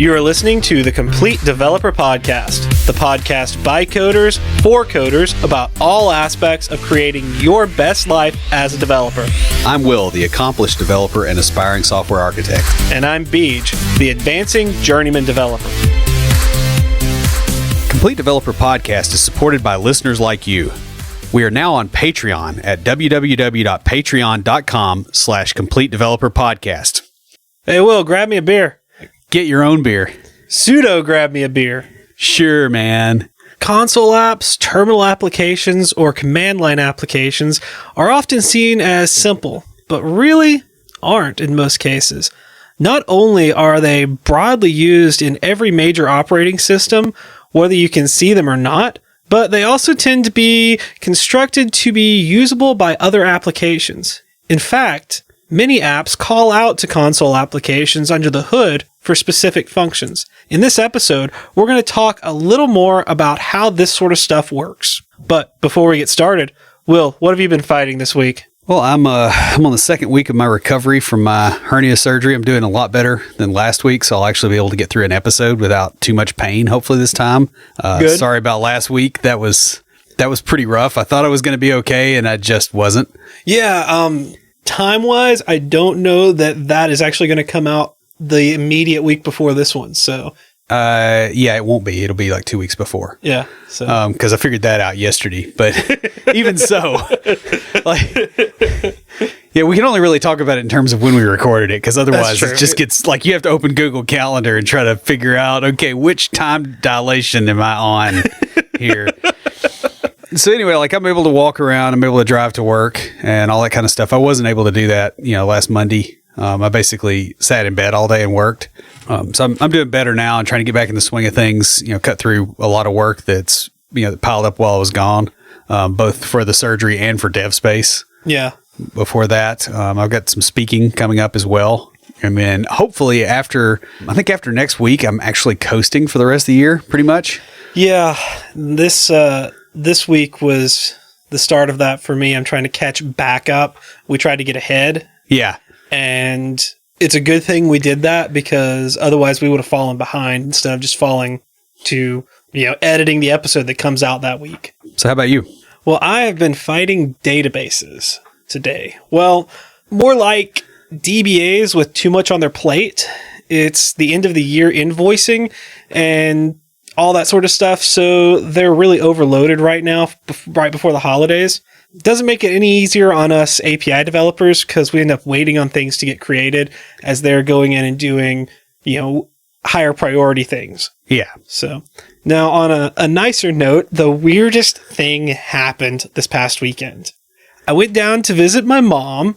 You are listening to the Complete Developer Podcast, the podcast by coders, for coders, about all aspects of creating your best life as a developer. I'm Will, the accomplished developer and aspiring software architect. And I'm Beej, the advancing journeyman developer. Complete Developer Podcast is supported by listeners like you. We are now on Patreon at www.patreon.com/Complete Developer Podcast. Hey, Will, grab me a beer. Get your own beer. Sudo, grab me a beer. Sure, man. Console apps, terminal applications, or command line applications are often seen as simple, but really aren't in most cases. Not only are they broadly used in every major operating system, whether you can see them or not, but they also tend to be constructed to be usable by other applications. In fact, many apps call out to console applications under the hood for specific functions. In this episode, we're going to talk a little more about how this sort of stuff works. But before we get started, Will, what have you been fighting this week? Well, I'm on the second week of my recovery from my hernia surgery. I'm doing a lot better than last week, so I'll actually be able to get through an episode without too much pain, hopefully this time. Good. Sorry about last week. That was pretty rough. I thought I was going to be okay, and I just wasn't. Yeah, time-wise, I don't know that is actually going to come out the immediate week before this one, so... yeah, it won't be. It'll be like 2 weeks before. Yeah. So. Because I figured that out yesterday. But even so, yeah, we can only really talk about it in terms of when we recorded it, because otherwise it just gets like you have to open Google Calendar and try to figure out, okay, which time dilation am I on here? So anyway, like I'm able to walk around, I'm able to drive to work and all that kind of stuff. I wasn't able to do that, last Monday. I basically sat in bed all day and worked. So I'm doing better now and trying to get back in the swing of things, cut through a lot of work that's, that piled up while I was gone, both for the surgery and for dev space. Yeah. Before that, I've got some speaking coming up as well. And then hopefully after next week, I'm actually coasting for the rest of the year, pretty much. Yeah. This week was the start of that for me. I'm trying to catch back up. We tried to get ahead. Yeah. And it's a good thing we did that, because otherwise we would have fallen behind instead of just falling to, editing the episode that comes out that week. So how about you? Well, I have been fighting databases today. Well, more like DBAs with too much on their plate. It's the end of the year invoicing and all that sort of stuff. So they're really overloaded right now, right before the holidays. Doesn't make it any easier on us API developers, because we end up waiting on things to get created as they're going in and doing, higher priority things. Yeah. So now on a nicer note, the weirdest thing happened this past weekend. I went down to visit my mom,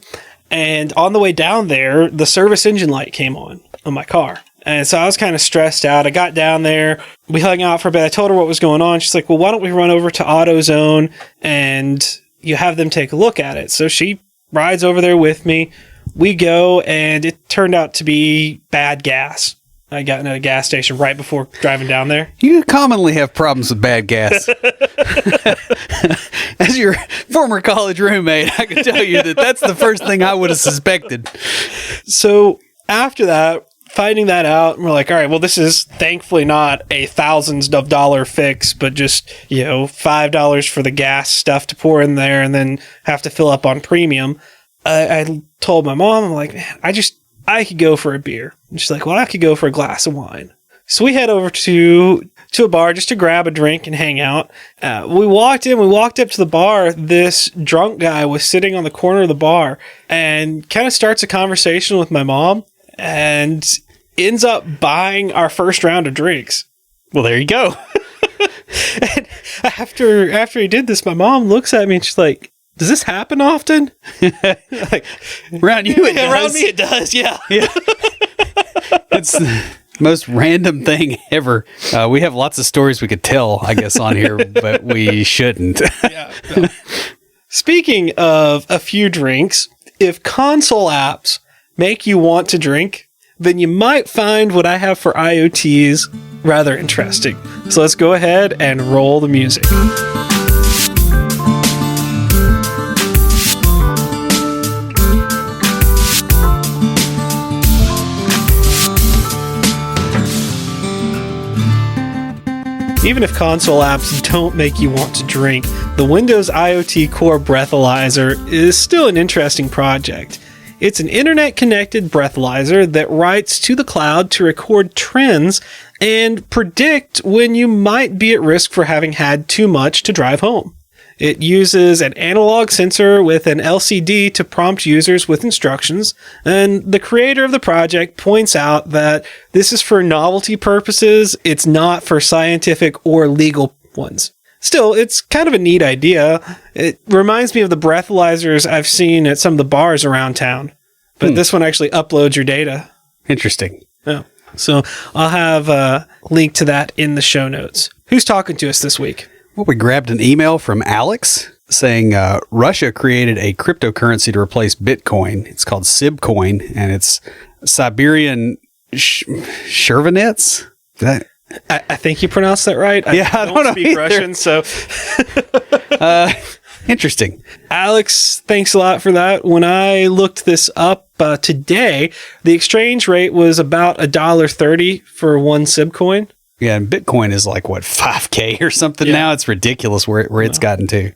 and on the way down there, the service engine light came on my car. And so I was kind of stressed out. I got down there. We hung out for a bit. I told her what was going on. She's like, well, why don't we run over to AutoZone and you have them take a look at it. So she rides over there with me. We go, and it turned out to be bad gas. I got in a gas station right before driving down there. You commonly have problems with bad gas. As your former college roommate, I can tell you that's the first thing I would have suspected. So after that, finding that out, we're like, all right, well, this is thankfully not a thousands of dollar fix, but just, $5 for the gas stuff to pour in there and then have to fill up on premium. I told my mom, I'm like, man, I could go for a beer. And she's like, well, I could go for a glass of wine. So we head over to a bar just to grab a drink and hang out. We walked up to the bar. This drunk guy was sitting on the corner of the bar and kind of starts a conversation with my mom and ends up buying our first round of drinks. Well, there you go. And after he did this, my mom looks at me and she's like, does this happen often? Like, around you it does. Around me it does, yeah. It's the most random thing ever. We have lots of stories we could tell, I guess, on here, but we shouldn't. Yeah. No. Speaking of a few drinks, if console apps make you want to drink, then you might find what I have for IoTs rather interesting. So let's go ahead and roll the music. Even if console apps don't make you want to drink, the Windows IoT Core breathalyzer is still an interesting project. It's an internet-connected breathalyzer that writes to the cloud to record trends and predict when you might be at risk for having had too much to drive home. It uses an analog sensor with an LCD to prompt users with instructions, and the creator of the project points out that this is for novelty purposes, it's not for scientific or legal ones. Still, it's kind of a neat idea. It reminds me of the breathalyzers I've seen at some of the bars around town, but this one actually uploads your data. Interesting. Yeah. So I'll have a link to that in the show notes. Who's talking to us this week? Well, we grabbed an email from Alex saying Russia created a cryptocurrency to replace Bitcoin. It's called Sibcoin, and it's Siberian Shervanets. I think you pronounced that right. I don't speak either. Russian, so interesting. Alex, thanks a lot for that. When I looked this up today, the exchange rate was about $1.30 for one Sibcoin. Yeah, and Bitcoin is like, what, 5K or something now? It's ridiculous where it's gotten to.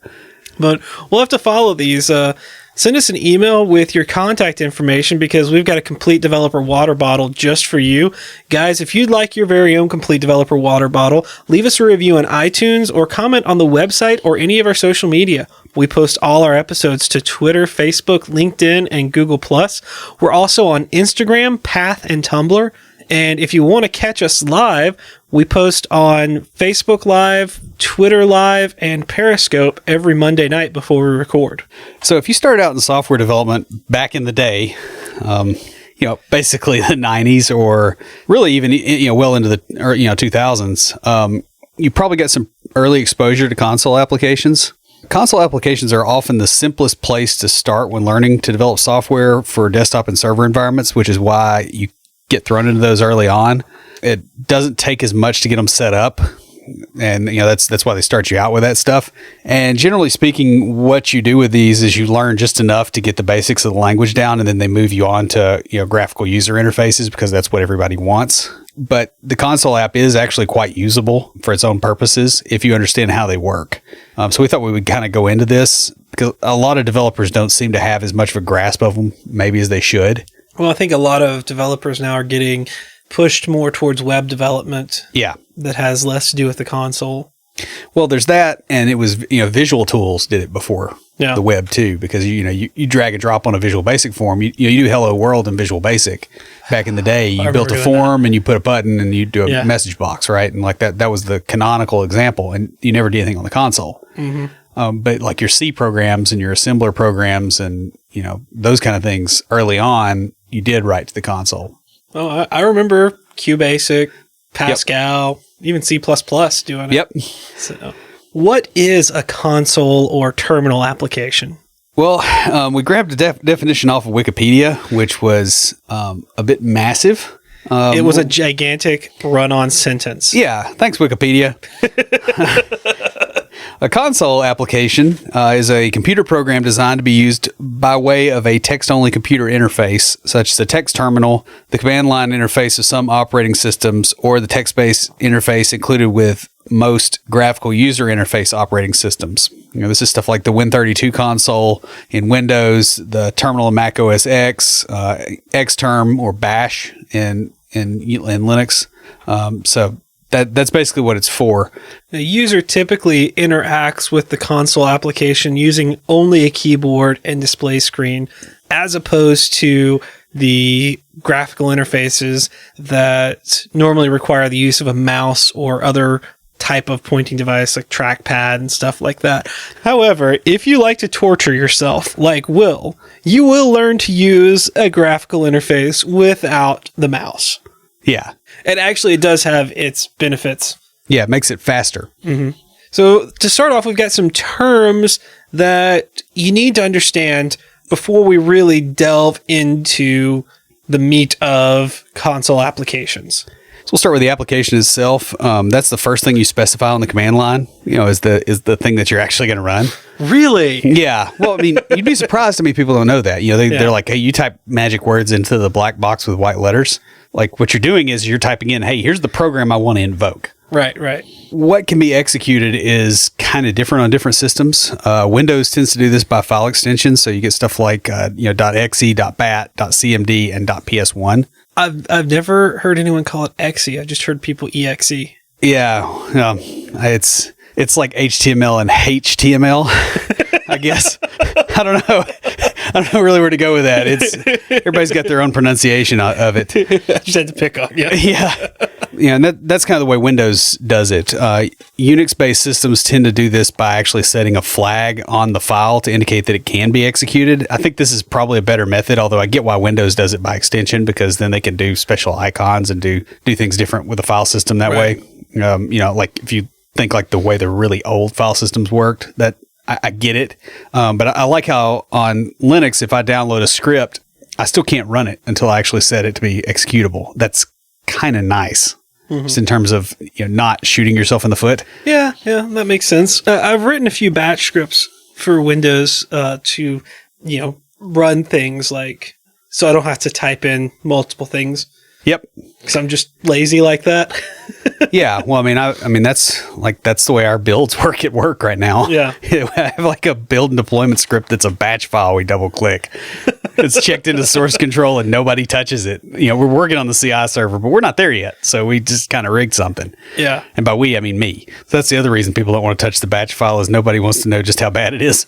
But we'll have to follow these. Send us an email with your contact information because we've got a Complete Developer water bottle just for you. Guys, if you'd like your very own Complete Developer water bottle, leave us a review on iTunes or comment on the website or any of our social media. We post all our episodes to Twitter, Facebook, LinkedIn, and Google+. We're also on Instagram, Path, and Tumblr. And if you want to catch us live, we post on Facebook Live, Twitter Live, and Periscope every Monday night before we record. So if you started out in software development back in the day, basically the 90s or really even, well into the 2000s, you probably got some early exposure to console applications. Console applications are often the simplest place to start when learning to develop software for desktop and server environments, which is why you get thrown into those early on. It doesn't take as much to get them set up. And, that's why they start you out with that stuff. And generally speaking, what you do with these is you learn just enough to get the basics of the language down, and then they move you on to, graphical user interfaces because that's what everybody wants. But the console app is actually quite usable for its own purposes if you understand how they work. So we thought we would kind of go into this because a lot of developers don't seem to have as much of a grasp of them maybe as they should. Well, I think a lot of developers now are getting pushed more towards web development. Yeah. That has less to do with the console. Well, there's that, and it was, Visual Tools did it before the web too, because you drag and drop on a Visual Basic form. You do Hello World in Visual Basic. Back in the day, you built a form and you put a button and you do a message box, right? And like that was the canonical example, and you never did anything on the console. Mm-hmm. But like your C programs and your assembler programs and, those kind of things early on, you did write to the console. Oh, I remember QBasic, Pascal, even C++ doing it. Yep. So, what is a console or terminal application? Well, we grabbed a definition off of Wikipedia, which was a bit massive. It was a gigantic run-on sentence. Yeah. Thanks, Wikipedia. A console application is a computer program designed to be used by way of a text-only computer interface, such as a text terminal, the command line interface of some operating systems, or the text-based interface included with most graphical user interface operating systems. This is stuff like the Win32 console in Windows, the terminal in Mac OS X, Xterm or Bash in Linux. So that's basically what it's for. The user typically interacts with the console application using only a keyboard and display screen, as opposed to the graphical interfaces that normally require the use of a mouse or other type of pointing device like trackpad and stuff like that. However, if you like to torture yourself like Will, you will learn to use a graphical interface without the mouse. Yeah. And actually, it does have its benefits. Yeah, it makes it faster. Mm-hmm. So to start off, we've got some terms that you need to understand before we really delve into the meat of console applications. So we'll start with the application itself. That's the first thing you specify on the command line, is the thing that you're actually going to run. Really? Yeah. Well, I mean, you'd be surprised how many people don't know that. They're like, hey, you type magic words into the black box with white letters. Like what you're doing is you're typing in, hey, here's the program I want to invoke. Right. What can be executed is kind of different on different systems. Windows tends to do this by file extensions, so you get stuff like .exe, .bat, .cmd, and .ps1. I've never heard anyone call it exe. I just heard people exe. Yeah, it's like HTML and HTML, I guess. I don't know. I don't know really where to go with that. Everybody's got their own pronunciation of it. I just had to pick on you. Yeah, and that's kind of the way Windows does it. Unix-based systems tend to do this by actually setting a flag on the file to indicate that it can be executed. I think this is probably a better method, although I get why Windows does it by extension, because then they can do special icons and do things different with the file system that way. Like if you think like the way the really old file systems worked, that I get it. But I like how on Linux, if I download a script, I still can't run it until I actually set it to be executable. That's kind of nice. Just in terms of not shooting yourself in the foot. Yeah, that makes sense. I've written a few batch scripts for Windows to run things like, so I don't have to type in multiple things. Yep. Because I'm just lazy like that. Yeah. Well, I mean, that's the way our builds work at work right now. Yeah. I have like a build and deployment script that's a batch file. We double click. It's checked into source control and nobody touches it. We're working on the CI server, but we're not there yet. So we just kind of rigged something. Yeah. And by we, I mean me. So that's the other reason people don't want to touch the batch file, is nobody wants to know just how bad it is.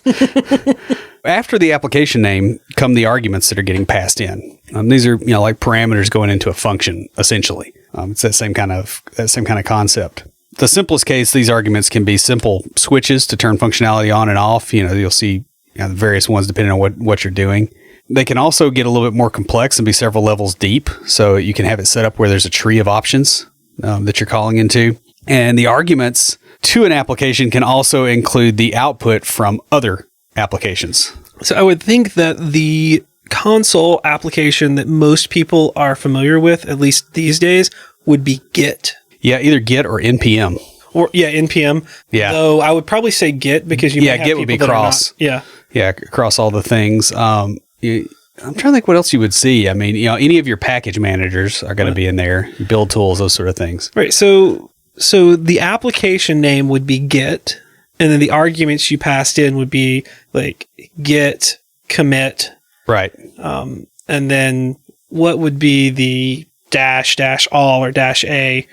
After the application name come the arguments that are getting passed in. These are like parameters going into a function, essentially. It's that same kind of concept. The simplest case, these arguments can be simple switches to turn functionality on and off. You'll see the various ones depending on what you're doing. They can also get a little bit more complex and be several levels deep. So you can have it set up where there's a tree of options that you're calling into. And the arguments to an application can also include the output from other applications. So I would think that the console application that most people are familiar with, at least these days, would be Git. Yeah, either Git or NPM. Or NPM. Yeah. Though I would probably say Git, because you might have Git would be cross. Yeah, across all the things. I'm trying to think what else you would see. I mean, any of your package managers are going to be in there, build tools, those sort of things. Right. So the application name would be Git, and then the arguments you passed in would be like Git, commit. Right. And then what would be the dash all or dash a,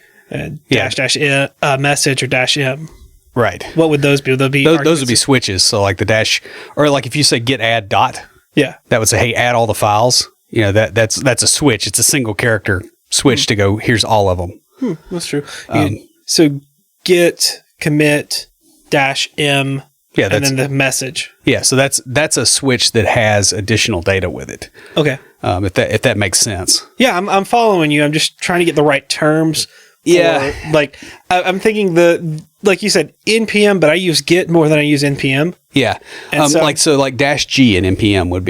dash message or dash m? Right. What would those be? Those would be switches. So like the dash, or like if you say git add dot, that would say, hey, add all the files. That's a switch. It's a single character switch to go, here's all of them. That's true. So git commit dash m. Yeah, and then the message. Yeah, so that's a switch that has additional data with it. Okay. If that makes sense. Yeah, I'm following you. I'm just trying to get the right terms. I'm thinking like you said, NPM, but I use Git more than I use NPM. Yeah. Like dash G in NPM would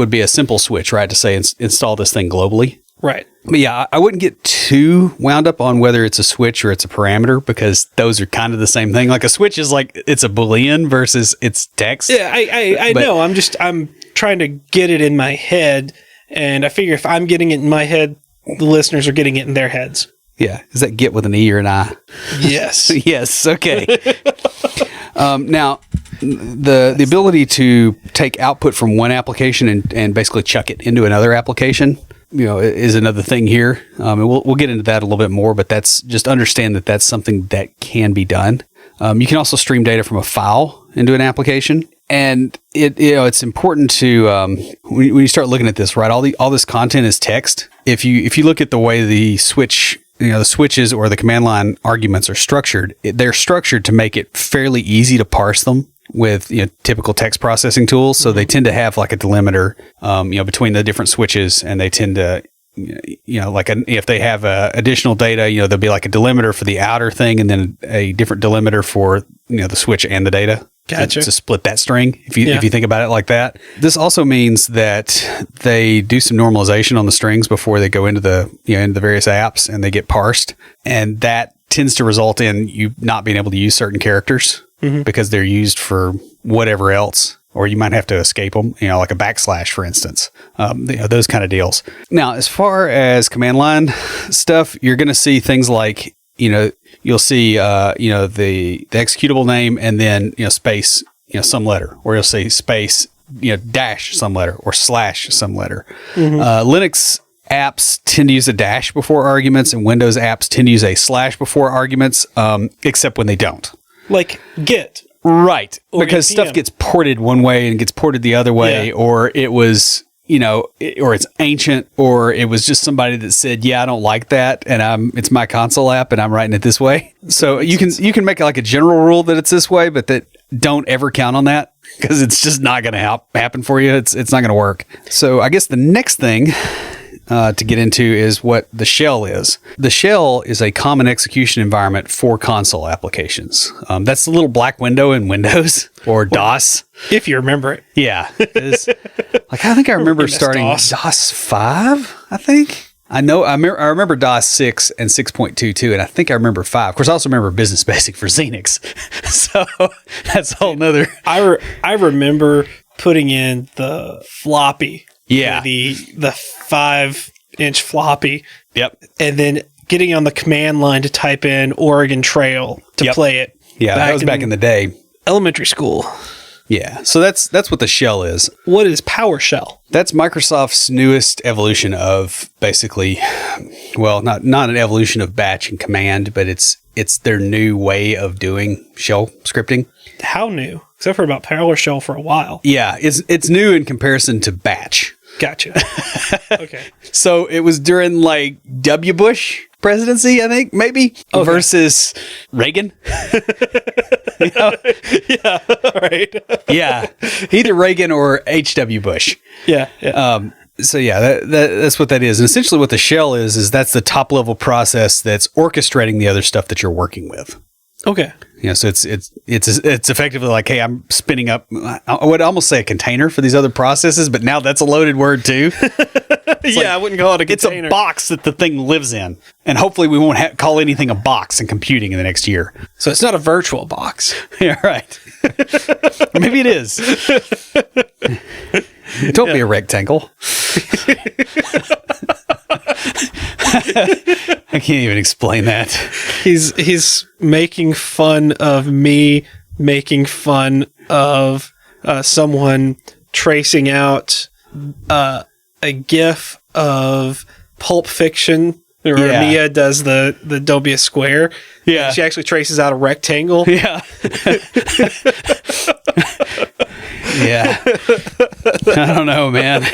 be a simple switch, right? To say install this thing globally. Right. But yeah, I wouldn't get too wound up on whether it's a switch or it's a parameter, because those are kind of the same thing. Like a switch is like, it's a Boolean versus it's text. Yeah, I know. I'm trying to get it in my head, and I figure if I'm getting it in my head, the listeners are getting it in their heads. Yeah. Is that get with an E or an I? Yes. Yes. Okay. Now, the ability to take output from one application and basically chuck it into another application, is another thing here. And we'll get into that a little bit more, but just understand that that's something that can be done. You can also stream data from a file into an application. And it's important to when you start looking at this, right? All this content is text. If you look at the way the switches or the command line arguments are structured, they're structured to make it fairly easy to parse them with typical text processing tools. So they tend to have like a delimiter between the different switches, and they tend to if they have additional data, there'll be like a delimiter for the outer thing, and then a different delimiter for the switch and the data. Gotcha. To split that string, if you think about it like that. This also means that they do some normalization on the strings before they go into the into the various apps, and they get parsed, and that tends to result in you not being able to use certain characters because they're used for whatever else, or you might have to escape them, like a backslash, for instance, those kind of deals. Now, as far as command line stuff, you're going to see things like you'll see, the executable name and then, space, some letter, or you'll say space, dash some letter or slash some letter. Linux apps tend to use a dash before arguments, and Windows apps tend to use a slash before arguments, except when they don't. Like Git. Right. Or because npm. stuff gets ported one way and gets ported the other way, or it was, or it's ancient, or it was just somebody that said, yeah, I don't like that, and it's my console app and I'm writing it this way. So you can make like a general rule that it's this way, but that don't ever count on that, because it's just not going to happen for you. It's not going to work. So I guess the next thing to get into is what the shell is. The shell is a common execution environment for console applications. That's the little black window in Windows or DOS. If you remember it. Yeah. I think I remember starting DOS 5, I think. I remember DOS 6 and 6.22, and I think I remember 5. Of course, I also remember Business Basic for Xenix. So that's a whole nother. I remember putting in the floppy. Yeah. The 5-inch floppy. Yep. And then getting on the command line to type in Oregon Trail to play it. Yeah, that was back in the day. Elementary school. Yeah. So that's what the shell is. What is PowerShell? That's Microsoft's newest evolution of basically, well, not an evolution of batch and command, but it's their new way of doing shell scripting. How new? Except for about PowerShell for a while. Yeah, it's new in comparison to batch. Gotcha. Okay. So it was during like W. Bush presidency, I think, maybe, versus Reagan. Yeah, right. Yeah, either Reagan or H.W. Bush. Yeah. So yeah, that's what that is. And essentially what the shell is that's the top level process that's orchestrating the other stuff that you're working with. Okay. So it's effectively like, hey, I'm spinning up, I would almost say a container for these other processes, but now that's a loaded word too. I wouldn't call it a container. It's a box that the thing lives in. And hopefully we won't call anything a box in computing in the next year. So it's not a virtual box. Yeah, right. Maybe it is. Don't be a rectangle. I can't even explain that. He's making fun of me making fun of someone tracing out a GIF of Pulp Fiction where Mia does the don't be a square. Yeah. She actually traces out a rectangle. Yeah. Yeah. I don't know, man.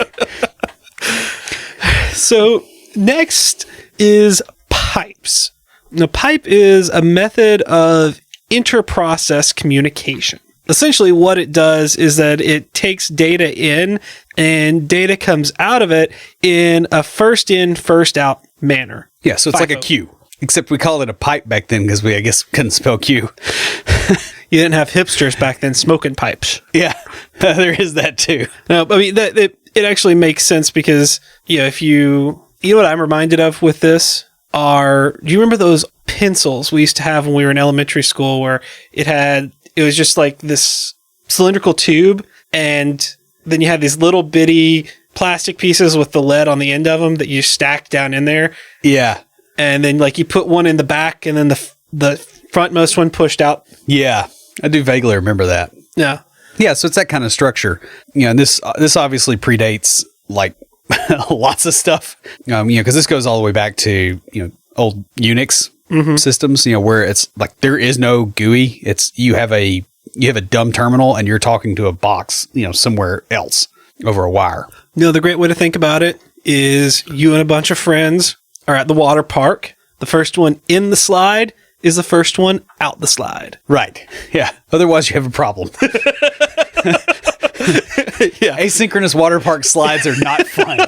So next is pipes. Now, pipe is a method of inter-process communication. Essentially, what it does is that it takes data in, and data comes out of it in a first in, first out manner. Yeah, so it's like a queue, except we called it a pipe back then because we, I guess, couldn't spell queue. You didn't have hipsters back then smoking pipes. Yeah, there is that too. No, I mean, it actually makes sense because, if you know what I'm reminded of with this do you remember those pencils we used to have when we were in elementary school where it was just like this cylindrical tube, and then you had these little bitty plastic pieces with the lead on the end of them that you stacked down in there. Yeah. And then like you put one in the back and then the frontmost one pushed out. Yeah. I do vaguely remember that. Yeah. Yeah. So it's that kind of structure. And this obviously predates like lots of stuff, because this goes all the way back to, old Unix systems, where it's like there is no GUI. You have a dumb terminal and you're talking to a box, somewhere else over a wire. The great way to think about it is you and a bunch of friends are at the water park. The first one in the slide is the first one out the slide. Right. Yeah. Otherwise you have a problem. Yeah. Asynchronous water park slides are not fun.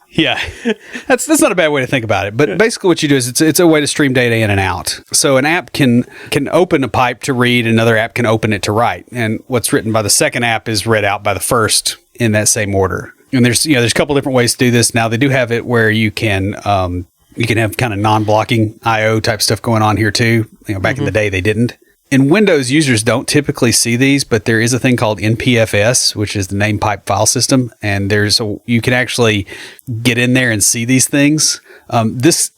Yeah. That's not a bad way to think about it. But basically what you do is it's a way to stream data in and out. So an app can open a pipe to read, another app can open it to write. And what's written by the second app is read out by the first in that same order. And there's a couple different ways to do this. Now they do have it where you can have kind of non-blocking IO type stuff going on here too. Back in the day they didn't. in Windows, users don't typically see these, but there is a thing called NPFS, which is the name pipe file system, and you can actually get in there and see these things. This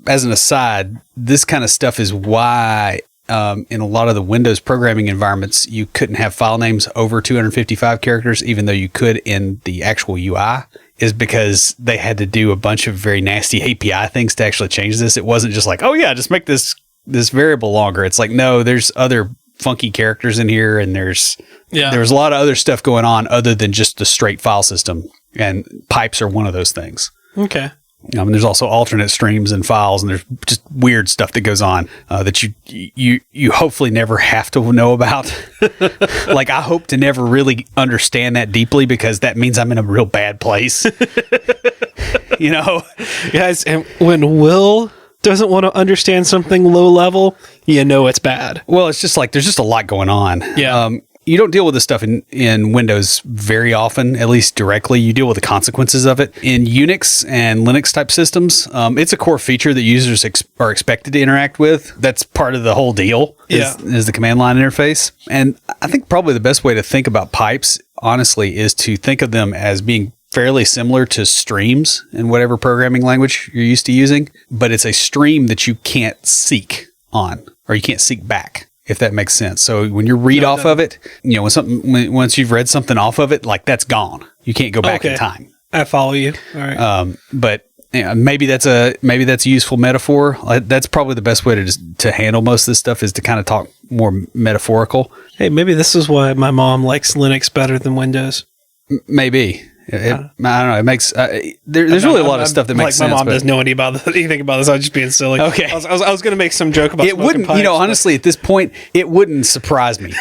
as an aside, this kind of stuff is why in a lot of the Windows programming environments you couldn't have file names over 255 characters, even though you could in the actual UI. Is because they had to do a bunch of very nasty API things to actually change this. It wasn't just like, oh yeah, just make this variable longer. It's like, no, there's other funky characters in here, and there's a lot of other stuff going on other than just the straight file system, and pipes are one of those things. Okay. There's also alternate streams and files, and there's just weird stuff that goes on that you hopefully never have to know about. Like, I hope to never really understand that deeply, because that means I'm in a real bad place. Guys, and when Will doesn't want to understand something low level, it's bad. Well, it's just like there's just a lot going on. Yeah. You don't deal with this stuff in Windows very often, at least directly. You deal with the consequences of it. In Unix and Linux type systems, it's a core feature that users are expected to interact with. That's part of the whole deal, is the command line interface. And I think probably the best way to think about pipes, honestly, is to think of them as being fairly similar to streams in whatever programming language you're used to using, but it's a stream that you can't seek on, or you can't seek back, if that makes sense. So when you read off of it, once you've read something off of it, like, that's gone. You can't go back in time. I follow you. All right. But maybe that's a useful metaphor. That's probably the best way to handle most of this stuff, is to kind of talk more metaphorical. Hey, maybe this is why my mom likes Linux better than Windows. Maybe. I don't know. It makes there's really a lot of stuff that makes sense. My mom doesn't know anything about this. I was just being silly. Okay, I was going to make some joke about it. Wouldn't pipes, honestly, at this point, it wouldn't surprise me.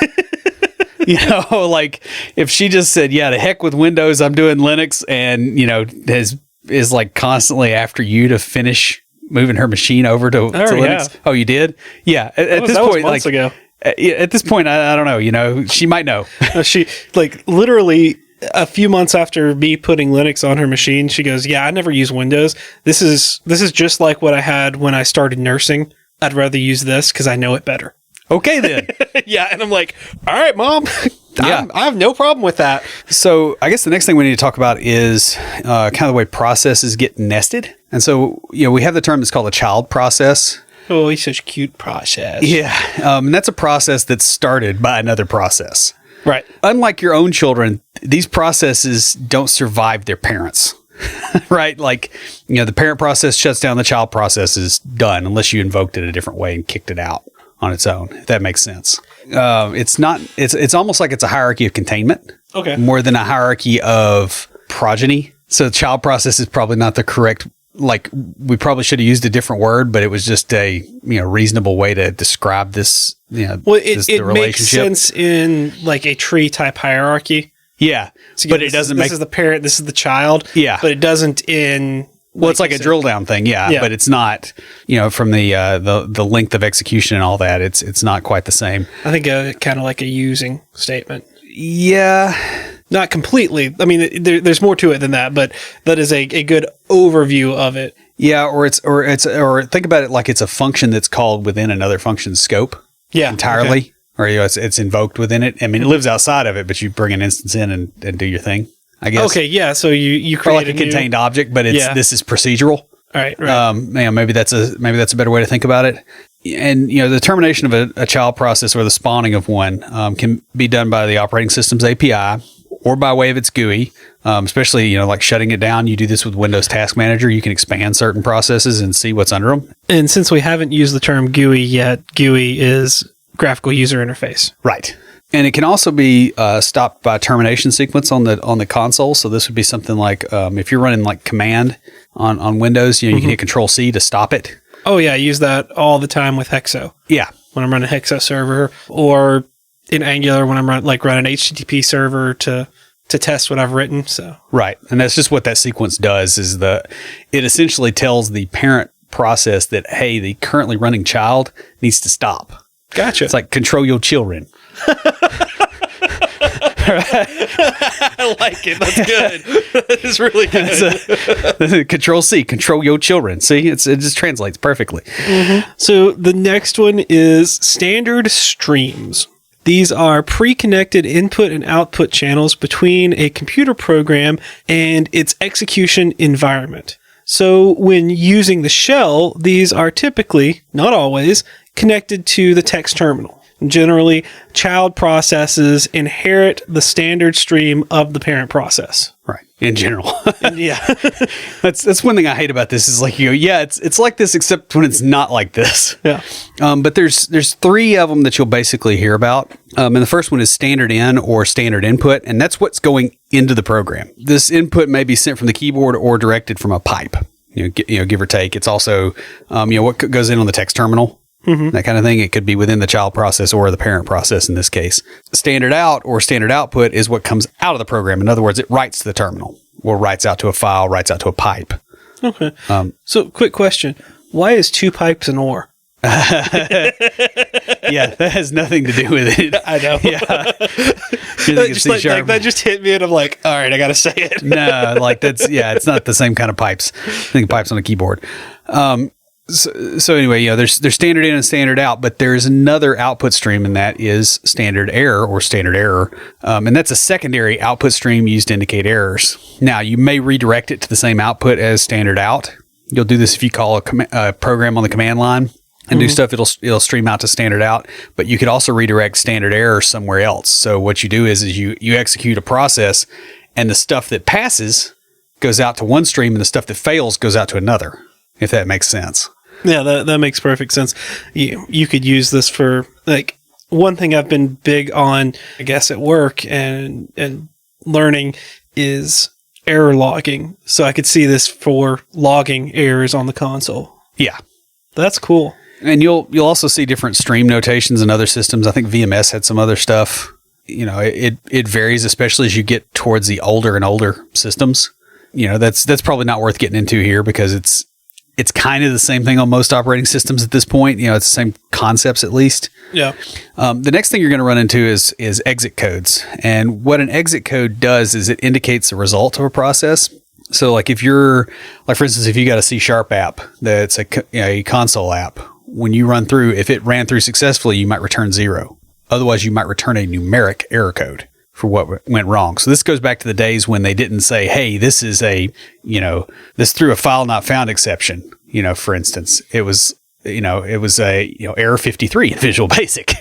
Like, if she just said, "Yeah, to heck with Windows, I'm doing Linux," and is like constantly after you to finish moving her machine over to Linux. Yeah. Oh, you did? Yeah. At this point, months ago. At this point, I don't know. She might know. She literally. A few months after me putting Linux on her machine, she goes, "Yeah, I never use Windows. This is just like what I had when I started nursing. I'd rather use this because I know it better." Okay, then. Yeah, and I'm like, "All right, Mom. I have no problem with that." So I guess the next thing we need to talk about is kind of the way processes get nested. And so, we have the term that's called a child process. Oh, he's such a cute process. Yeah, and that's a process that's started by another process. Right. Unlike your own children, these processes don't survive their parents, right? Like, the parent process shuts down, the child process is done, unless you invoked it a different way and kicked it out on its own, if that makes sense. It's almost like it's a hierarchy of containment, more than a hierarchy of progeny. So the child process is probably not the correct, like, we probably should have used a different word, but it was just a reasonable way to describe this. It makes sense in like a tree type hierarchy. Yeah, so but it doesn't. This is the parent. This is the child. Yeah, but it doesn't in. Well, it's like a drill down thing. Yeah, but it's not. From the length of execution and all that, it's not quite the same. I think kind of like a using statement. Yeah. Not completely. I mean, there's more to it than that, but that is a good overview of it. Yeah, or think about it like it's a function that's called within another function's scope. Yeah, entirely. Okay. Or it's invoked within it. I mean, it lives outside of it, but you bring an instance in and do your thing, I guess. Okay, yeah. So you create like a contained object, but this is procedural. All right. Right. Maybe that's a better way to think about it. And the termination of a child process or the spawning of one can be done by the operating system's API or by way of its GUI. Especially like shutting it down. You do this with Windows Task Manager. You can expand certain processes and see what's under them. And since we haven't used the term GUI yet, GUI is graphical user interface. Right. And it can also be stopped by termination sequence on the console. So this would be something like if you're running like command on Windows, you can hit Control C to stop it. Oh yeah, I use that all the time with Hexo. Yeah, when I'm running a Hexo server, or in Angular when I'm running an HTTP server to test what I've written. So right, and that's just what that sequence does. It essentially tells the parent process that, hey, the currently running child needs to stop. Gotcha. It's like control your children. I like it. That's good. That is really good. Control C, control your children. See, it just translates perfectly. Mm-hmm. So the next one is standard streams. These are pre-connected input and output channels between a computer program and its execution environment. So when using the shell, these are typically, not always, connected to the text terminal. Generally, child processes inherit the standard stream of the parent process. Right. In general. Yeah. That's one thing I hate about this is like, it's like this, except when it's not like this. Yeah. But there's three of them that you'll basically hear about. And the first one is standard in or standard input. And that's what's going into the program. This input may be sent from the keyboard or directed from a pipe, give or take. It's also, what goes in on the text terminal. Mm-hmm. That kind of thing. It could be within the child process or the parent process in this case. Standard out or standard output is what comes out of the program. In other words, it writes to the terminal or writes out to a file, writes out to a pipe. Okay. So, quick question. Why is two pipes an OR? Yeah, that has nothing to do with it. I know. Yeah. That just hit me and I'm like, all right, I got to say it. No, it's not the same kind of pipes. I think pipes on a keyboard. So anyway, there's standard in and standard out, but there's another output stream, and that is standard error or standard error. And that's a secondary output stream used to indicate errors. Now, you may redirect it to the same output as standard out. You'll do this if you call a program on the command line and do stuff, it'll stream out to standard out, but you could also redirect standard error somewhere else. So what you do is you execute a process, and the stuff that passes goes out to one stream, and the stuff that fails goes out to another, if that makes sense. Yeah, that makes perfect sense. You could use this for, like, one thing I've been big on, I guess, at work and learning is error logging. So I could see this for logging errors on the console. Yeah. That's cool. And you'll also see different stream notations in other systems. I think VMS had some other stuff. It varies, especially as you get towards the older and older systems. That's probably not worth getting into here because it's kind of the same thing on most operating systems at this point. It's the same concepts at least. Yeah. The next thing you're going to run into is exit codes. And what an exit code does is it indicates the result of a process. So like for instance, if you got a C# app that's a console app, when you run through, if it ran through successfully, you might return 0. Otherwise, you might return a numeric error code for what went wrong. So this goes back to the days when they didn't say, hey, this is this threw a file not found exception. For instance, it was a, error 53 in Visual Basic.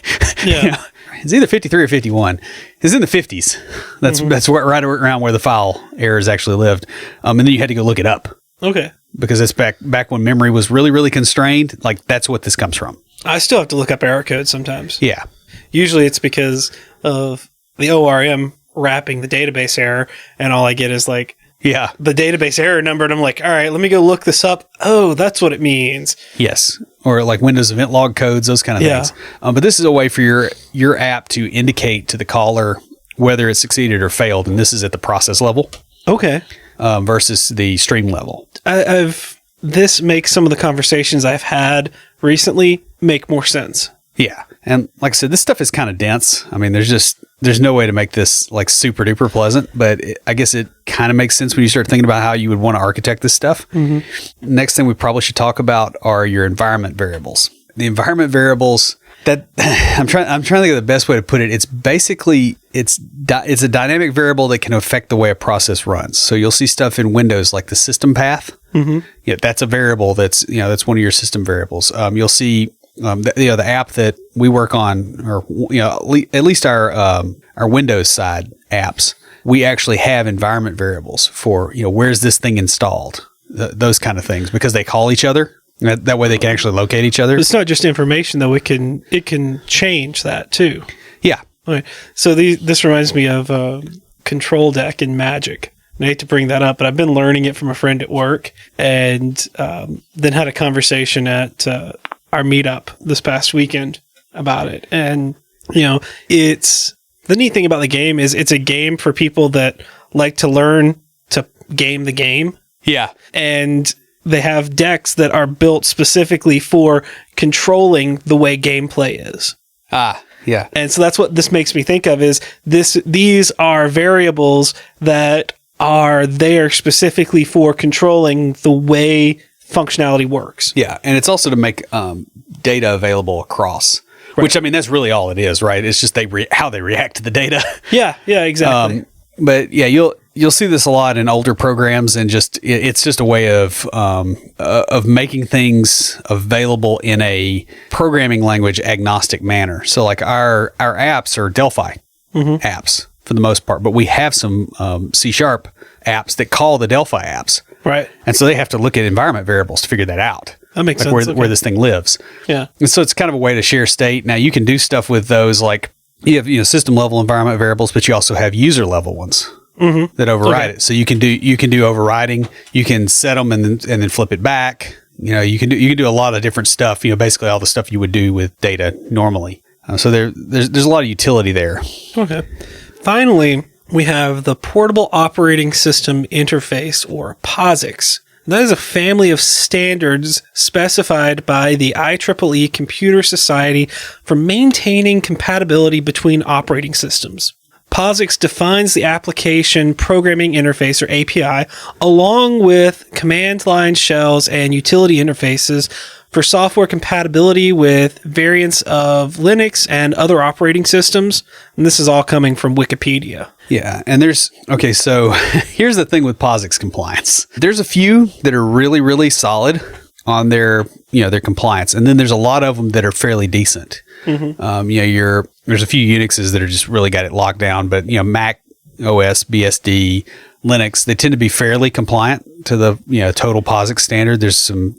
Yeah. It's either 53 or 51. It's in the 50s. That's right around where the file errors actually lived. And then you had to go look it up. Okay. Because it's back when memory was really, really constrained. Like, that's what this comes from. I still have to look up error code sometimes. Yeah. Usually it's because of the ORM wrapping the database error, and all I get is the database error number, and I'm like, all right, let me go look this up. Oh, that's what it means. Yes. Or like Windows event log codes, those kind of things. But this is a way for your app to indicate to the caller whether it succeeded or failed, and this is at the process level. Okay. Versus the stream level. This makes some of the conversations I've had recently make more sense. Yeah. And like I said, this stuff is kind of dense. I mean, there's no way to make this like super duper pleasant, but I guess it kind of makes sense when you start thinking about how you would want to architect this stuff. Mm-hmm. Next thing we probably should talk about are your environment variables. The environment variables that I'm trying to think of the best way to put it. It's basically, it's a dynamic variable that can affect the way a process runs. So you'll see stuff in Windows like the system path. Mm-hmm. Yeah, that's a variable that's one of your system variables. You'll see the app that we work on, or at least our Windows side apps, we actually have environment variables for where's this thing installed, those kind of things, because they call each other. That way they can actually locate each other. It's not just information though; it can change that too. Yeah. Okay. So this reminds me of control deck in Magic. I hate to bring that up, but I've been learning it from a friend at work, and then had a conversation at our meetup this past weekend about it. And it's the neat thing about the game is it's a game for people that like to learn to game the game. Yeah. And they have decks that are built specifically for controlling the way gameplay is. Yeah. And so that's what this makes me think of is these are variables that are there specifically for controlling the way functionality works. Yeah. And it's also to make data available across, which, I mean, that's really all it is, right? It's just how they react to the data. Yeah, exactly. But yeah, you'll see this a lot in older programs, and it's just a way of making things available in a programming language agnostic manner. So like our apps are Delphi apps for the most part, but we have some C# apps that call the Delphi apps. Right. And so they have to look at environment variables to figure that out. That makes sense. Where this thing lives. Yeah. And so it's kind of a way to share state. Now you can do stuff with those, like you have system level environment variables, but you also have user level ones that override it. So you can do overriding. You can set them and then flip it back. You can do a lot of different stuff. Basically all the stuff you would do with data normally. So there's a lot of utility there. Okay. Finally, we have the Portable Operating System Interface, or POSIX. That is a family of standards specified by the IEEE Computer Society for maintaining compatibility between operating systems. POSIX defines the application programming interface, or API, along with command line shells and utility interfaces for software compatibility with variants of Linux and other operating systems. And this is all coming from Wikipedia. Yeah. And so here's the thing with POSIX compliance. There's a few that are really, really solid on their compliance. And then there's a lot of them that are fairly decent. Mm-hmm. There's a few Unixes that are just really got it locked down, but Mac OS, BSD, Linux, they tend to be fairly compliant to the total POSIX standard. There's some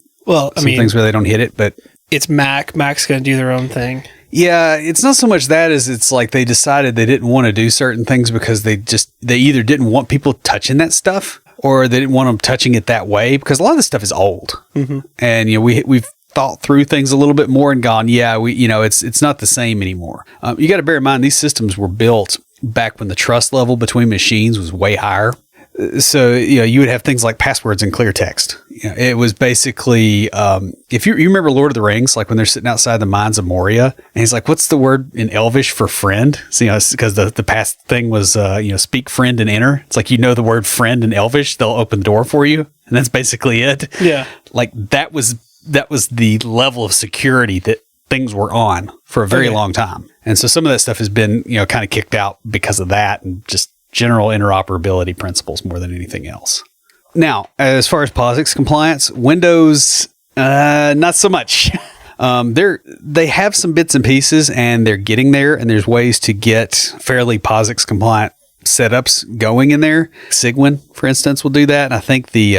things where they don't hit it, but it's Mac. Mac's going to do their own thing. Yeah, it's not so much that as it's like they decided they didn't want to do certain things because they either didn't want people touching that stuff or they didn't want them touching it that way, because a lot of this stuff is old. Mm-hmm. And we've thought through things a little bit more and gone, it's not the same anymore. You got to bear in mind these systems were built back when the trust level between machines was way higher. So, you would have things like passwords in clear text. It was basically, if you remember Lord of the Rings, like when they're sitting outside the mines of Moria, and he's like, what's the word in Elvish for friend? So, because the past thing was, speak friend and enter. It's like, the word friend in Elvish, they'll open the door for you. And that's basically it. Yeah. Like that was the level of security that things were on for a very long time. And so some of that stuff has been, kind of kicked out because of that and just general interoperability principles more than anything else. Now, as far as POSIX compliance, Windows, not so much. They have some bits and pieces, and they're getting there, and there's ways to get fairly POSIX compliant setups going in there. Cygwin, for instance, will do that. And I think the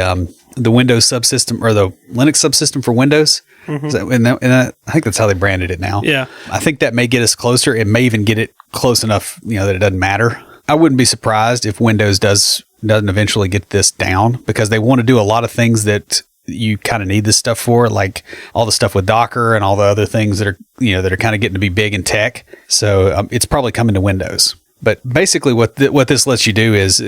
Windows subsystem, or the Linux subsystem for Windows, I think that's how they branded it now. Yeah. I think that may get us closer. It may even get it close enough, that it doesn't matter. I wouldn't be surprised if Windows doesn't eventually get this down, because they want to do a lot of things that you kind of need this stuff for, like all the stuff with Docker and all the other things that are kind of getting to be big in tech. So it's probably coming to Windows. But basically what this lets you do is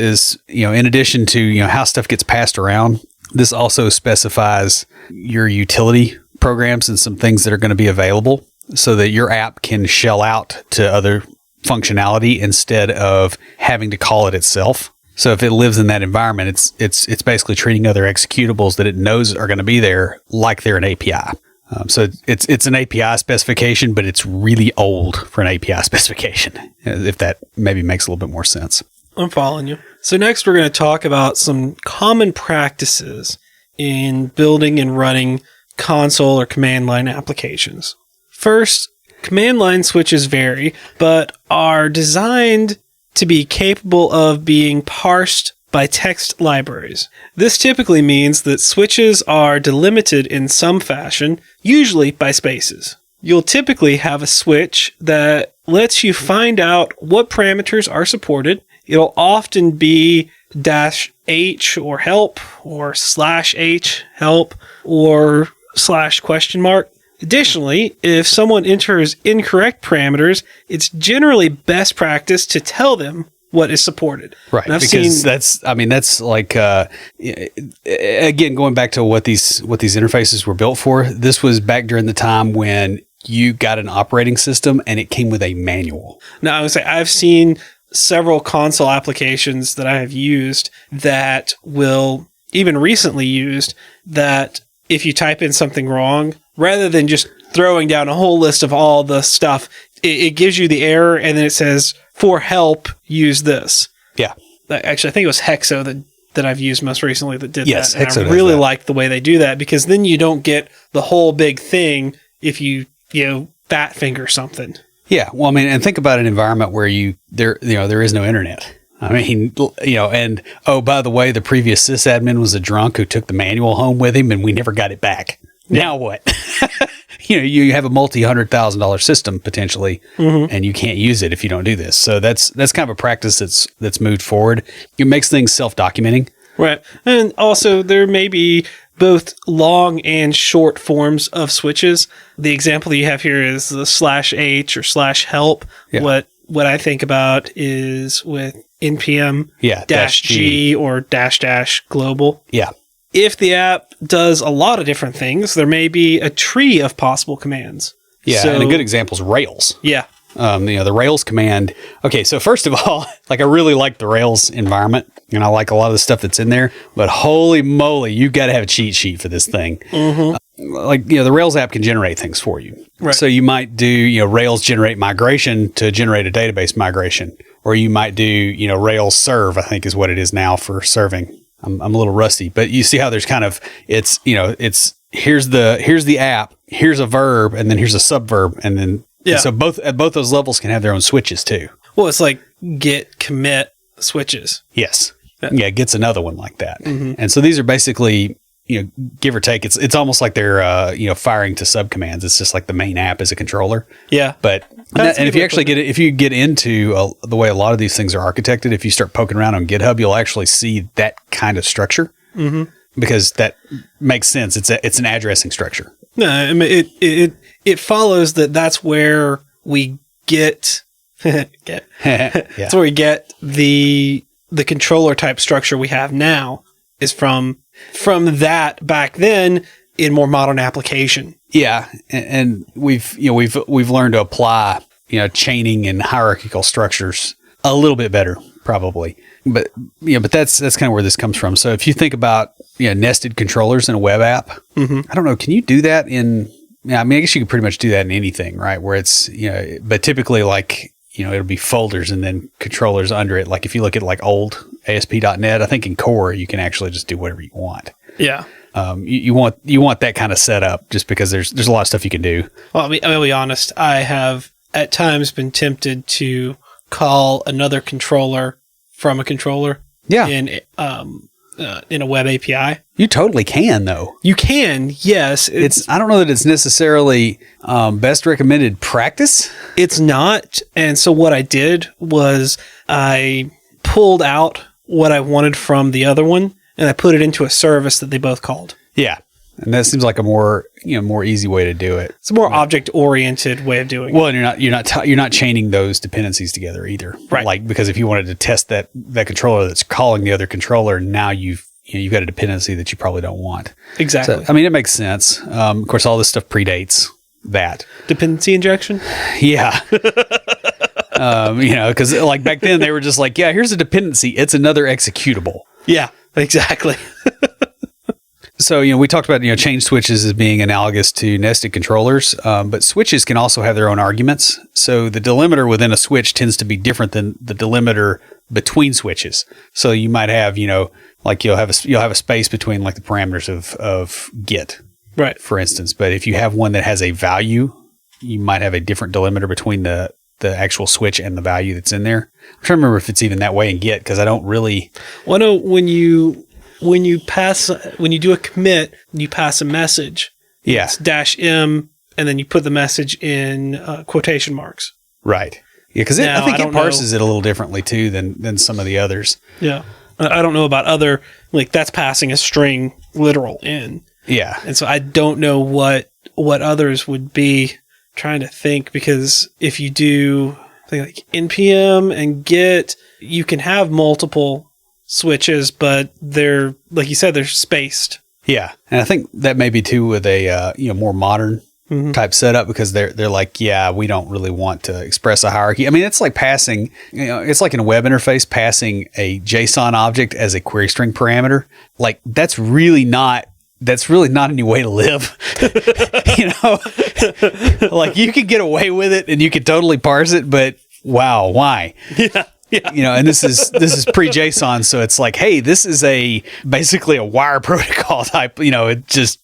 in addition to, how stuff gets passed around, this also specifies your utility programs and some things that are going to be available so that your app can shell out to other functionality instead of having to call it itself. So if it lives in that environment, it's basically treating other executables that it knows are going to be there like they're an API. So it's an API specification, but it's really old for an API specification, if that maybe makes a little bit more sense. I'm following you. So next we're going to talk about some common practices in building and running console or command line applications. First, command line switches vary, but are designed to be capable of being parsed by text libraries. This typically means that switches are delimited in some fashion, usually by spaces. You'll typically have a switch that lets you find out what parameters are supported. It'll often be -H or help, or /H help, or /?. Additionally, if someone enters incorrect parameters, it's generally best practice to tell them what is supported. Right. Because that's like, again, going back to what these interfaces were built for, this was back during the time when you got an operating system and it came with a manual. Now, I would say I've seen several console applications that I have used that will, even recently used, that if you type in something wrong, rather than just throwing down a whole list of all the stuff, it gives you the error and then it says, for help, use this. Yeah. Actually, I think it was Hexo that I've used most recently that did yes, that. And Hexo I really like the way they do that, because then you don't get the whole big thing if you fat finger something. Yeah. Well, I mean, and think about an environment where there is no internet. I mean, and by the way, the previous sysadmin was a drunk who took the manual home with him and we never got it back. Yeah. Now what? You have a multi-$100,000 system potentially, and you can't use it if you don't do this. So that's kind of a practice that's moved forward. It makes things self-documenting. Right. And also there may be both long and short forms of switches. The example that you have here is the /h or /help. Yeah. What I think about is with npm -g or -- global. Yeah. If the app does a lot of different things, there may be a tree of possible commands. Yeah, and a good example is Rails. Yeah. The Rails command. Okay, so first of all, I really like the Rails environment, and I like a lot of the stuff that's in there, but holy moly, you've got to have a cheat sheet for this thing. The Rails app can generate things for you. Right. So you might do, Rails generate migration to generate a database migration, or you might do, Rails serve, I think is what it is now for serving. I'm a little rusty, but you see how there's kind of, here's the app, here's a verb, and then here's a subverb. And then, so both those levels can have their own switches too. Well, it's like git commit switches. Yes. Yeah. Git's another one like that. And so these are basically, give or take, it's almost like they're, firing to subcommands. It's just like the main app is a controller. Yeah. But, and if you actually if you get into the way a lot of these things are architected, if you start poking around on GitHub, you'll actually see that kind of structure because that makes sense. It's an addressing structure. No, I mean, it follows that's where we get, that's where we get the controller type structure we have now is from that back then in more modern application. Yeah, and we've learned to apply chaining and hierarchical structures a little bit better, probably. But that's kind of where this comes from. So if you think about nested controllers in a web app, I don't know, can you do that in? I guess you could pretty much do that in anything, right? Where it's but typically it'll be folders and then controllers under it. Like if you look at old ASP.NET, I think in core you can actually just do whatever you want. Yeah. You want that kind of setup just because there's a lot of stuff you can do. Well, I'll be honest. I have at times been tempted to call another controller from a controller. Yeah. In a web API. You totally can, though. You can, yes. I don't know that it's necessarily best recommended practice. It's not. And so what I did was I pulled out what I wanted from the other one, and I put it into a service that they both called. Yeah. And that seems like a more easy way to do it. It's a more object-oriented way of doing it. Well, and you're not chaining those dependencies together either. Right. Because if you wanted to test that controller that's calling the other controller, now you've got a dependency that you probably don't want. Exactly. So, it makes sense. Of course, all this stuff predates that. Dependency injection? Yeah. Because back then they were just like, yeah, here's a dependency. It's another executable. Yeah, exactly. So, we talked about, chain switches as being analogous to nested controllers, but switches can also have their own arguments. So the delimiter within a switch tends to be different than the delimiter between switches. So you might have, you'll have a space between the parameters of Git, right? For instance. But if you have one that has a value, you might have a different delimiter between the actual switch and the value that's in there. I'm trying to remember if it's even that way in Git because I don't really. Well, no, when you do a commit, you pass a message. Yeah. It's -m, and then you put the message in quotation marks. Right. Yeah, because I think it parses it a little differently too than some of the others. Yeah. I don't know about other, that's passing a string literal in. Yeah. And so I don't know what others would be. Trying to think, because if you do like npm and git, you can have multiple switches, but they're, like you said, they're spaced. Yeah. And I think that may be too with a more modern type setup because they're like, yeah, we don't really want to express a hierarchy. I mean, it's like passing, it's like in a web interface, passing a JSON object as a query string parameter. Like that's really not any way to live. Like you could get away with it and you could totally parse it, but wow, why? Yeah. Yeah. And this is pre-JSON, so it's like, hey, this is basically a wire protocol type. It just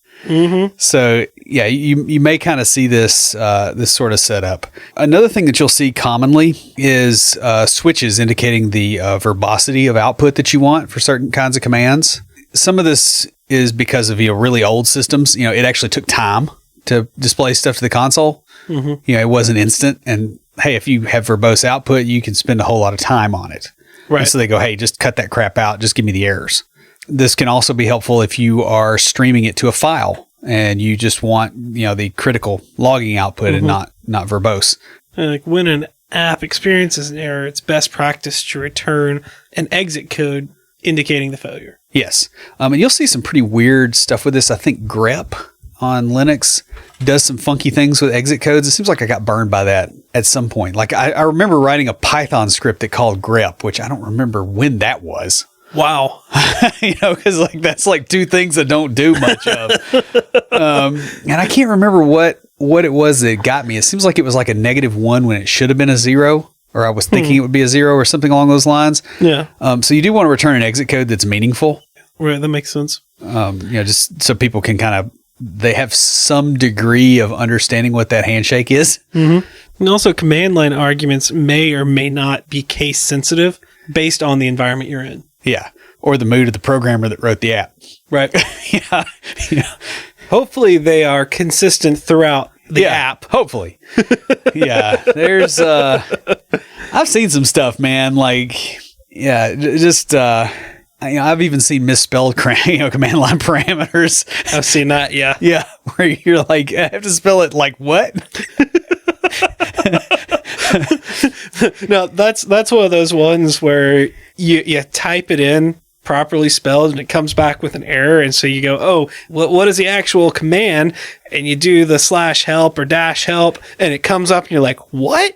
so yeah, you may kind of see this sort of setup. Another thing that you'll see commonly is switches indicating the verbosity of output that you want for certain kinds of commands. Some of this is because of really old systems. It actually took time to display stuff to the console. It wasn't instant, and hey, if you have verbose output, you can spend a whole lot of time on it. Right. And so they go, hey, just cut that crap out. Just give me the errors. This can also be helpful if you are streaming it to a file and you just want, the critical logging output and not verbose. Like when an app experiences an error, it's best practice to return an exit code indicating the failure. Yes. And you'll see some pretty weird stuff with this. I think grep on Linux does some funky things with exit codes. It seems like I got burned by that at some point. Like I remember writing a Python script that called grep, which I don't remember when that was. Wow. Because that's like two things that don't do much of. And I can't remember what it was that got me. It seems like it was like a -1 when it should have been a 0, or I was thinking it would be a 0 or something along those lines. Yeah. So you do want to return an exit code that's meaningful. Right. That makes sense. Just so people can they have some degree of understanding what that handshake is. And also command line arguments may or may not be case sensitive based on the environment you're in. Yeah. Or the mood of the programmer that wrote the app. Right. Yeah. Hopefully they are consistent throughout the app. Hopefully. Yeah. There's, I've seen some stuff, man. Like, yeah, just, I've even seen misspelled command line parameters. I've seen that, yeah. Yeah, where you're like, I have to spell it like what? No, that's one of those ones where you type it in properly spelled and it comes back with an error, and so you go, oh, what is the actual command? And you do the /help or -help, and it comes up and you're like, what?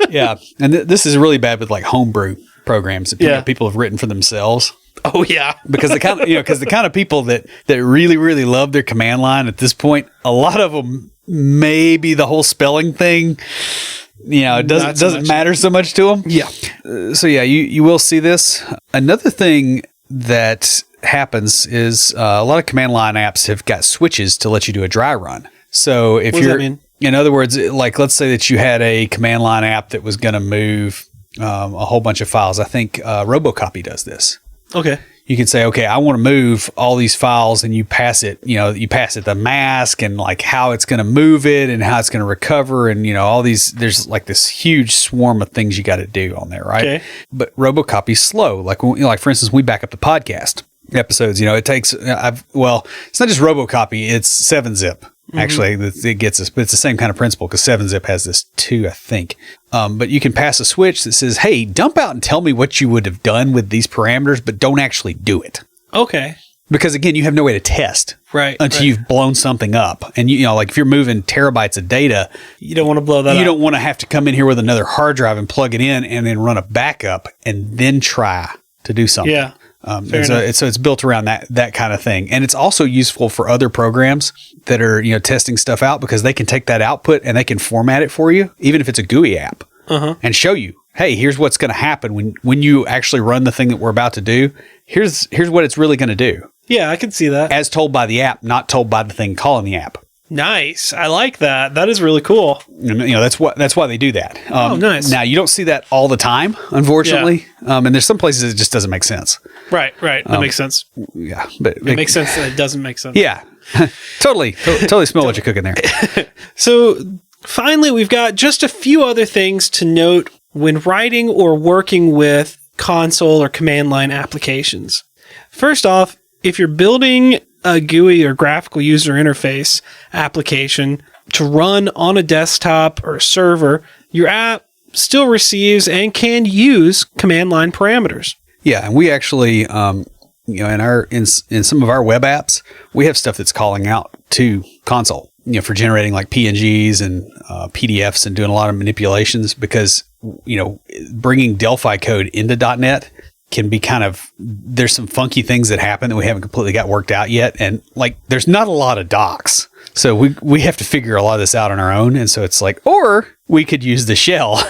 Yeah, and this is really bad with like homebrew programs that people have written for themselves. Oh yeah, because the kind of people that really really love their command line at this point, a lot of them maybe the whole spelling thing, it doesn't matter so much to them. Yeah. So yeah, you will see this. Another thing that happens is a lot of command line apps have got switches to let you do a dry run. So if what does that mean? In other words, like let's say that you had a command line app that was going to move a whole bunch of files. I think Robocopy does this. Okay. You can say, okay, I want to move all these files, and you pass it, the mask and like how it's going to move it and how it's going to recover. And, all these, there's like this huge swarm of things you got to do on there. Right. Okay. But Robocopy's slow. Like, for instance, we back up the podcast episodes, it takes, it's not just Robocopy, it's 7-zip. Actually, it gets us, but it's the same kind of principle because 7-zip has this too, I think. But you can pass a switch that says, hey, dump out and tell me what you would have done with these parameters, but don't actually do it. Okay. Because again, you have no way to test until you've blown something up. And like if you're moving terabytes of data, you don't want to blow that up. You don't want to have to come in here with another hard drive and plug it in and then run a backup and then try to do something. Yeah. So it's built around that kind of thing. And it's also useful for other programs that are, testing stuff out because they can take that output and they can format it for you, even if it's a GUI app, and show you, hey, here's what's going to happen when you actually run the thing that we're about to do. Here's what it's really going to do. Yeah, I can see that. As told by the app, not told by the thing calling the app. Nice. I like that. That is really cool. That's why they do that. Nice. Now, you don't see that all the time, unfortunately. Yeah. And there's some places it just doesn't make sense. Right. That makes sense. Yeah. But it makes sense that it doesn't make sense. Yeah. Totally smell what you're cooking there. So finally, we've got just a few other things to note when writing or working with console or command line applications. First off, if you're building a GUI or graphical user interface application to run on a desktop or a server, your app still receives and can use command line parameters. Yeah, and we actually, in some of our web apps, we have stuff that's calling out to console for generating like PNGs and PDFs and doing a lot of manipulations, because, bringing Delphi code into .NET can be there's some funky things that happen that we haven't completely got worked out yet. And like, there's not a lot of docs. So we have to figure a lot of this out on our own. And so it's like, or we could use the shell.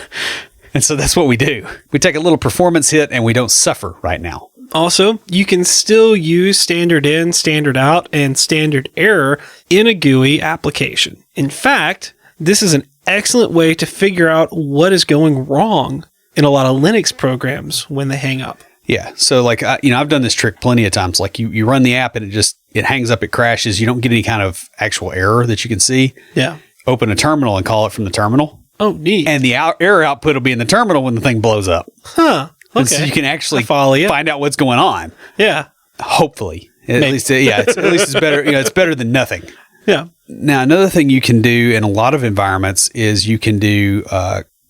And so that's what we do. We take a little performance hit and we don't suffer right now. Also, you can still use standard in, standard out, and standard error in a GUI application. In fact, this is an excellent way to figure out what is going wrong in a lot of Linux programs when they hang up. Yeah. So like, I've done this trick plenty of times. Like you run the app and it hangs up, it crashes. You don't get any kind of actual error that you can see. Yeah. Open a terminal and call it from the terminal. Oh, neat. And the error output will be in the terminal when the thing blows up. Huh. Okay. And so you can actually find out what's going on. Yeah. Hopefully. At least it's better. It's better than nothing. Yeah. Now, another thing you can do in a lot of environments is you can do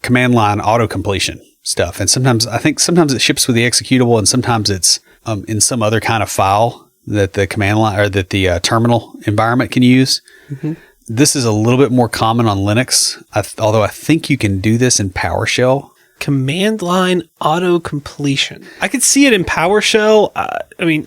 command line auto completion stuff. And sometimes it ships with the executable, and sometimes it's in some other kind of file that the command line or that the terminal environment can use. Mm-hmm. This is a little bit more common on Linux, although I think you can do this in PowerShell. Command line auto completion. I could see it in PowerShell.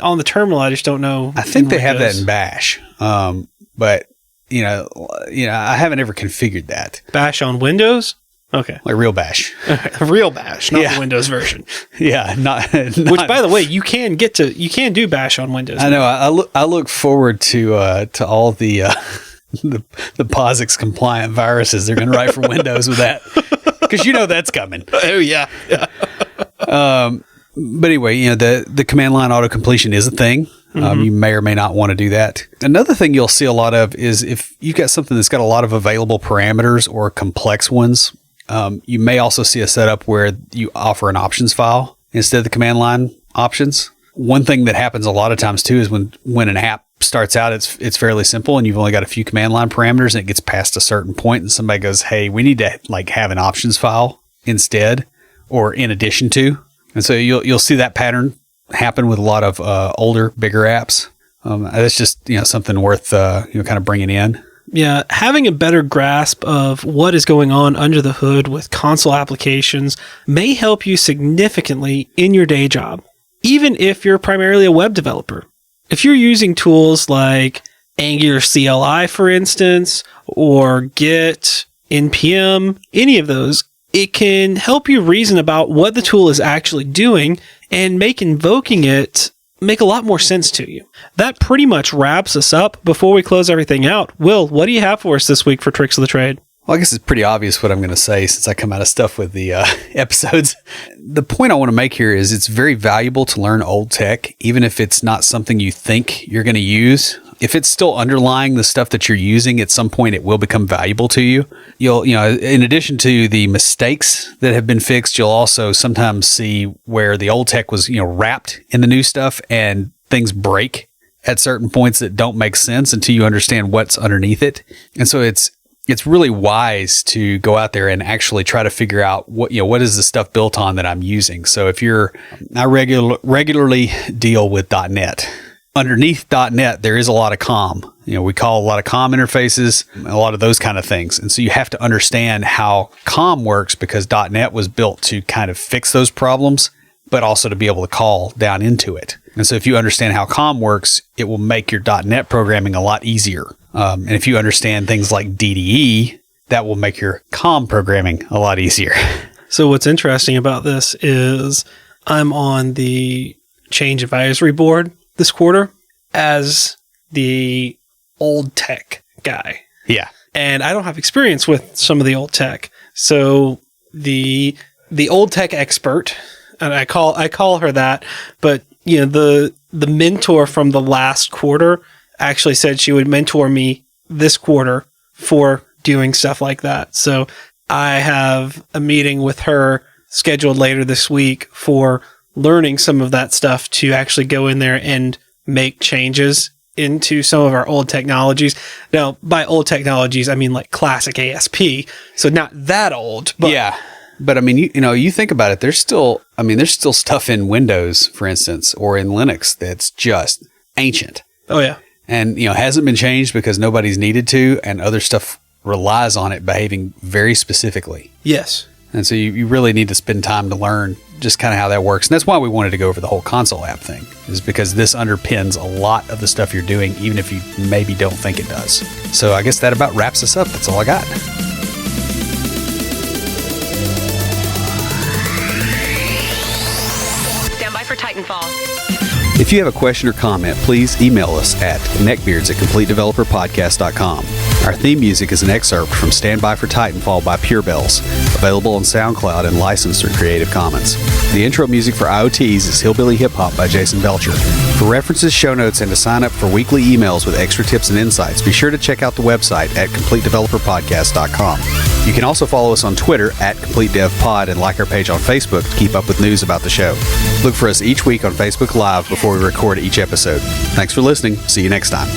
On the terminal, I just don't know. I think they have that in Bash, but I haven't ever configured that. Bash on Windows. Okay, like real Bash, real Bash, not the Windows version. Yeah, not. Which, by the way, you can do Bash on Windows. I know. I look forward to all the POSIX compliant viruses they're going to write for Windows with that. Because that's coming. Oh, yeah. But anyway, the command line auto completion is a thing. Mm-hmm. You may or may not want to do that. Another thing you'll see a lot of is if you've got something that's got a lot of available parameters or complex ones, you may also see a setup where you offer an options file instead of the command line options. One thing that happens a lot of times too is when an app starts out, it's fairly simple and you've only got a few command line parameters, and it gets past a certain point and somebody goes, hey, we need to have an options file instead or in addition to. And so you'll see that pattern happen with a lot of older, bigger apps. That's just something worth kind of bringing in. Yeah, having a better grasp of what is going on under the hood with console applications may help you significantly in your day job, even if you're primarily a web developer. If you're using tools like Angular CLI, for instance, or Git, NPM, any of those, it can help you reason about what the tool is actually doing and make invoking it make a lot more sense to you. That pretty much wraps us up. Before we close everything out, Will, what do you have for us this week for Tricks of the Trade? Well, I guess it's pretty obvious what I'm going to say since I come out of stuff with the episodes. The point I want to make here is it's very valuable to learn old tech, even if it's not something you think you're going to use. If it's still underlying the stuff that you're using, at some point it will become valuable to you. You'll, in addition to the mistakes that have been fixed, you'll also sometimes see where the old tech was, wrapped in the new stuff and things break at certain points that don't make sense until you understand what's underneath it. And so it's really wise to go out there and actually try to figure out what is the stuff built on that I'm using. So I regularly deal with .NET. Underneath .NET, there is a lot of COM. We call a lot of COM interfaces, a lot of those kind of things. And so you have to understand how COM works because .NET was built to kind of fix those problems, but also to be able to call down into it. And so if you understand how COM works, it will make your .NET programming a lot easier. And if you understand things like DDE, that will make your COM programming a lot easier. So what's interesting about this is I'm on the change advisory board this quarter as the old tech guy. Yeah. And I don't have experience with some of the old tech. So the old tech expert, and I call her that, but the mentor from the last quarter actually said she would mentor me this quarter for doing stuff like that. So I have a meeting with her scheduled later this week for learning some of that stuff to actually go in there and make changes into some of our old technologies. Now, by old technologies, I mean like classic ASP. So not that old, but yeah. But I mean, you think about it, there's still stuff in Windows, for instance, or in Linux that's just ancient. Oh yeah. And, hasn't been changed because nobody's needed to, and other stuff relies on it behaving very specifically. Yes. And so you really need to spend time to learn just kind of how that works. And that's why we wanted to go over the whole console app thing, is because this underpins a lot of the stuff you're doing, even if you maybe don't think it does. So I guess that about wraps us up. That's all I got. Stand by for Titanfall. If you have a question or comment, please email us at neckbeards@CompleteDeveloperPodcast.com. Our theme music is an excerpt from Stand By for Titanfall by Pure Bells, available on SoundCloud and licensed through Creative Commons. The intro music for IoTs is Hillbilly Hip Hop by Jason Belcher. For references, show notes, and to sign up for weekly emails with extra tips and insights, be sure to check out the website at CompleteDeveloperPodcast.com. You can also follow us on Twitter at CompleteDevPod and like our page on Facebook to keep up with news about the show. Look for us each week on Facebook Live before we record each episode. Thanks for listening. See you next time.